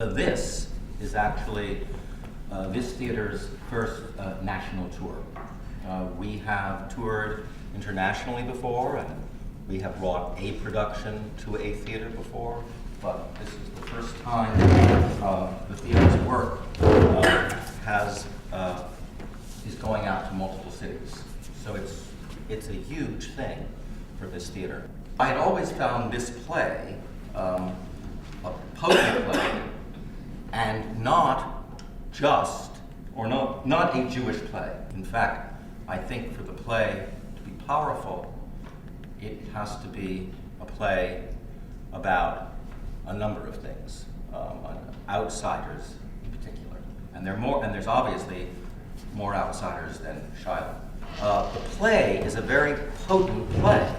This is actually this theater's first national tour. We have toured internationally before, and we have brought a production to a theater before, but this is the first time the theater's work is going out to multiple cities. So it's a huge thing for this theater. I had always found this play a potent play, and not a Jewish play. In fact, I think for the play to be powerful, it has to be a play about a number of things, outsiders in particular. And there's obviously more outsiders than Shiloh. The play is a very potent play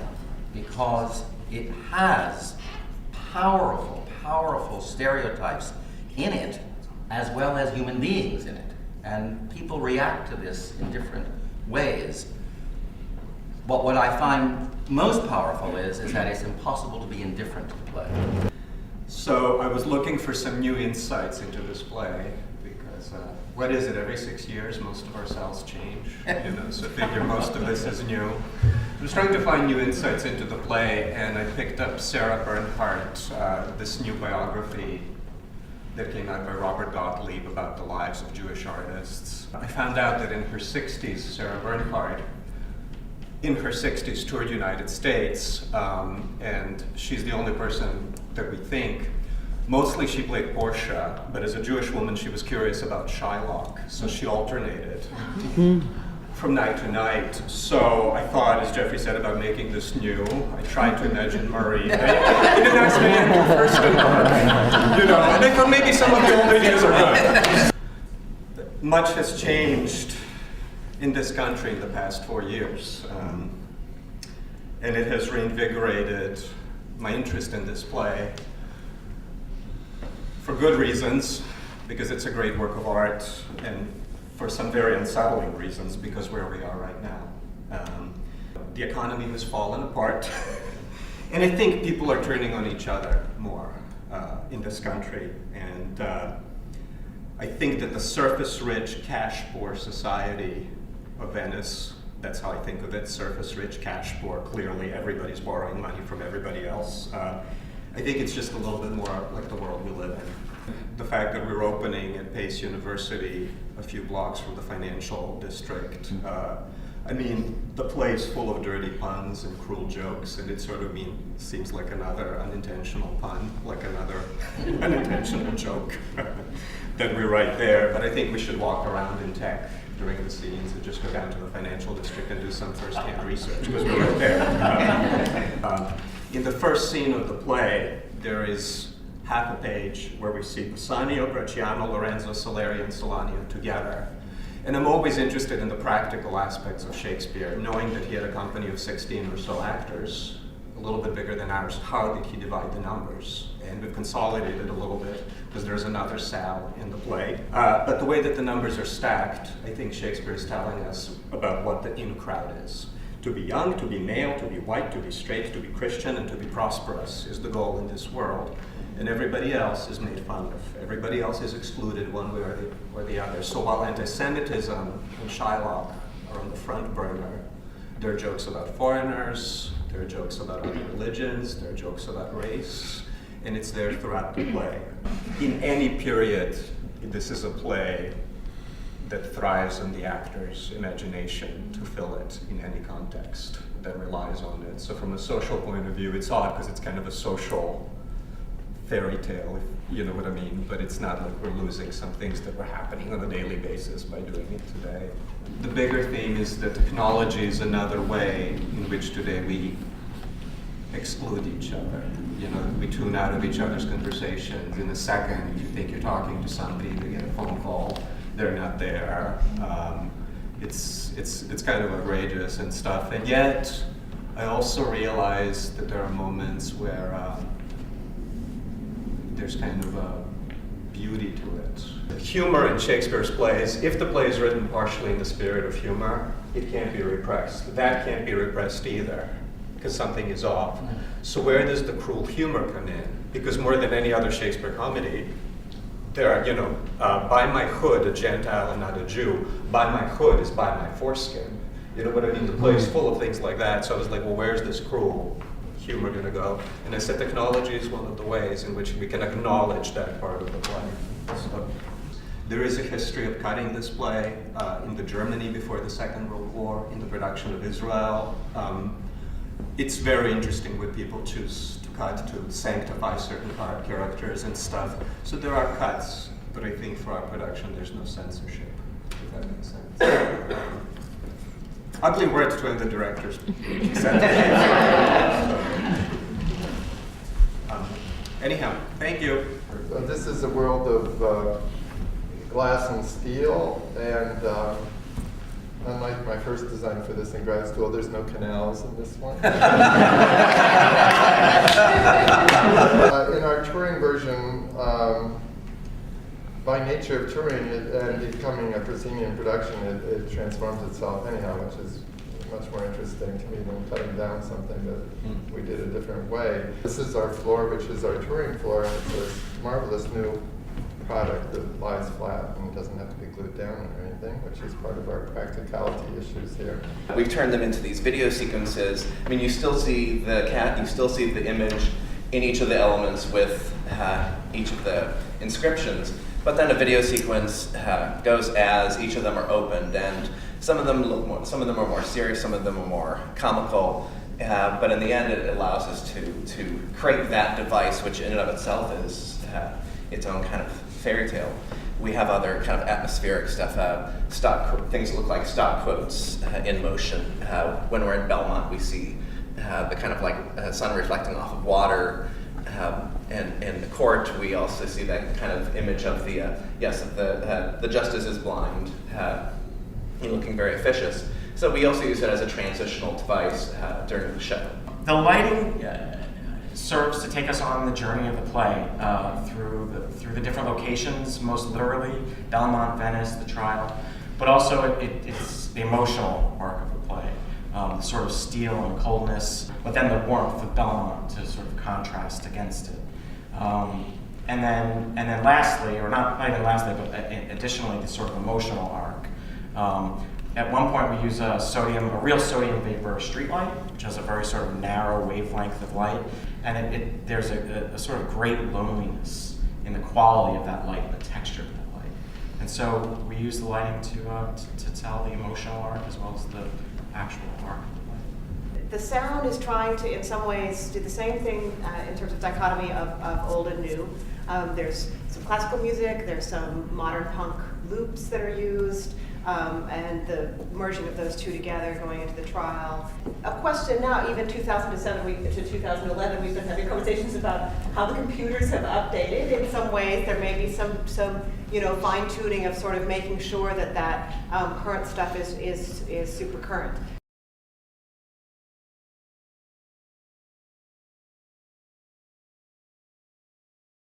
because it has powerful stereotypes in it, as well as human beings in it. And people react to this in different ways. But what I find most powerful is that it's impossible to be indifferent to the play. So I was looking for some new insights into this play, because what is it, every 6 years most of our cells change, so I figure most of this is new. I was trying to find new insights into the play, and I picked up Sarah Bernhardt, this new biography that came out by Robert Gottlieb about the lives of Jewish artists. I found out that in her 60s, Sarah Bernhardt, in her 60s, toured the United States, and she's the only person that we think. Mostly she played Portia, but as a Jewish woman, she was curious about Shylock, so she alternated from night to night. So I thought, as Jeffrey said about making this new, I tried to imagine Murray. He didn't ask me to first, and I thought maybe some of the old ideas are good. Much has changed in this country in the past 4 years, and it has reinvigorated my interest in this play for good reasons, because it's a great work of art, and for some very unsettling reasons, because where we are right now. The economy has fallen apart, and I think people are turning on each other more in this country, and I think that the surface-rich, cash-poor society of Venice, that's how I think of it, surface-rich, cash-poor, clearly everybody's borrowing money from everybody else. I think it's just a little bit more like the world we live in. The fact that we're opening at Pace University a few blocks from the financial district. I mean, the play is full of dirty puns and cruel jokes, and it sort of seems like another unintentional pun, like another unintentional joke that we write there. But I think we should walk around in tech during the scenes and just go down to the financial district and do some first-hand research, because we're right there. In the first scene of the play, there is half a page where we see Bassanio, Gratiano, Lorenzo, Salieri, and Solanio together. And I'm always interested in the practical aspects of Shakespeare, knowing that he had a company of 16 or so actors, a little bit bigger than ours. How did he divide the numbers? And we've consolidated a little bit, because there's another Sal in the play. But the way that the numbers are stacked, I think Shakespeare is telling us about what the in crowd is. To be young, to be male, to be white, to be straight, to be Christian, and to be prosperous is the goal in this world. And everybody else is made fun of. Everybody else is excluded one way or the other. So while anti-Semitism and Shylock are on the front burner, there are jokes about foreigners, there are jokes about other religions, there are jokes about race, and it's there throughout the play. In any period, this is a play that thrives on the actor's imagination to fill it in any context that relies on it. So from a social point of view, it's odd because it's kind of a social fairy tale, if you know what I mean, but it's not like we're losing some things that were happening on a daily basis by doing it today. The bigger theme is that technology is another way in which today we exclude each other. We tune out of each other's conversations. In a second, you think you're talking to somebody, you get a phone call, they're not there. It's kind of outrageous and stuff. And yet, I also realize that there are moments where there's kind of a beauty to it. Humor in Shakespeare's plays, if the play is written partially in the spirit of humor, it can't be repressed. That can't be repressed either, because something is off. So where does the cruel humor come in? Because more than any other Shakespeare comedy, there are, by my hood, a Gentile and not a Jew. By my hood is by my foreskin. You know what I mean? The play is full of things like that. So I was like, well, where's this cruel humor going to go? And I said technology is one of the ways in which we can acknowledge that part of the play. So there is a history of cutting this play in the Germany before the Second World War, in the production of Israel. It's very interesting when people choose to cut to sanctify certain characters and stuff. So there are cuts, but I think for our production there's no censorship, if that makes sense. Ugly words when the directors said anyhow, thank you. So this is a world of glass and steel, and unlike my first design for this in grad school, there's no canals in this one. In our touring version, by nature of touring and becoming a proscenium production, it transforms itself anyhow, which is much more interesting to me than cutting down something that we did a different way. This is our floor, which is our touring floor, and it's this marvelous new product that lies flat and doesn't have to be glued down or anything, which is part of our practicality issues here. We've turned them into these video sequences. I mean, you still see the cat, you still see the image in each of the elements with each of the inscriptions, but then a video sequence goes as each of them are opened, and some of them look more, some of them are more serious, some of them are more comical, but in the end it allows us to create that device, which in and of itself is its own kind of fairy tale. We have other kind of atmospheric stuff, things that look like stock quotes in motion. When we're in Belmont, we see the kind of like sun reflecting off of water. And in the court, we also see that kind of image of the justice is blind, looking very officious. So we also use it as a transitional device during the show. The lighting serves to take us on the journey of the play through the different locations, most literally Belmont, Venice, the trial, but also it's the emotional arc of the play, the sort of steel and coldness, but then the warmth of Belmont to sort of contrast against it. And then lastly, or not even lastly, but additionally, the sort of emotional arc. At one point, we use a real sodium vapor streetlight, which has a very sort of narrow wavelength of light, and there's a sort of great loneliness in the quality of that light, the texture of that light. And so we use the lighting to tell the emotional arc as well as the actual arc of the play. The sound is trying to, in some ways, do the same thing in terms of dichotomy of old and new. There's some classical music, there's some modern punk loops that are used, and the merging of those two together going into the trial. A question now, even 2007 to 2011, we've been having conversations about how the computers have updated. In some ways, there may be some fine tuning of sort of making sure that current stuff is super current.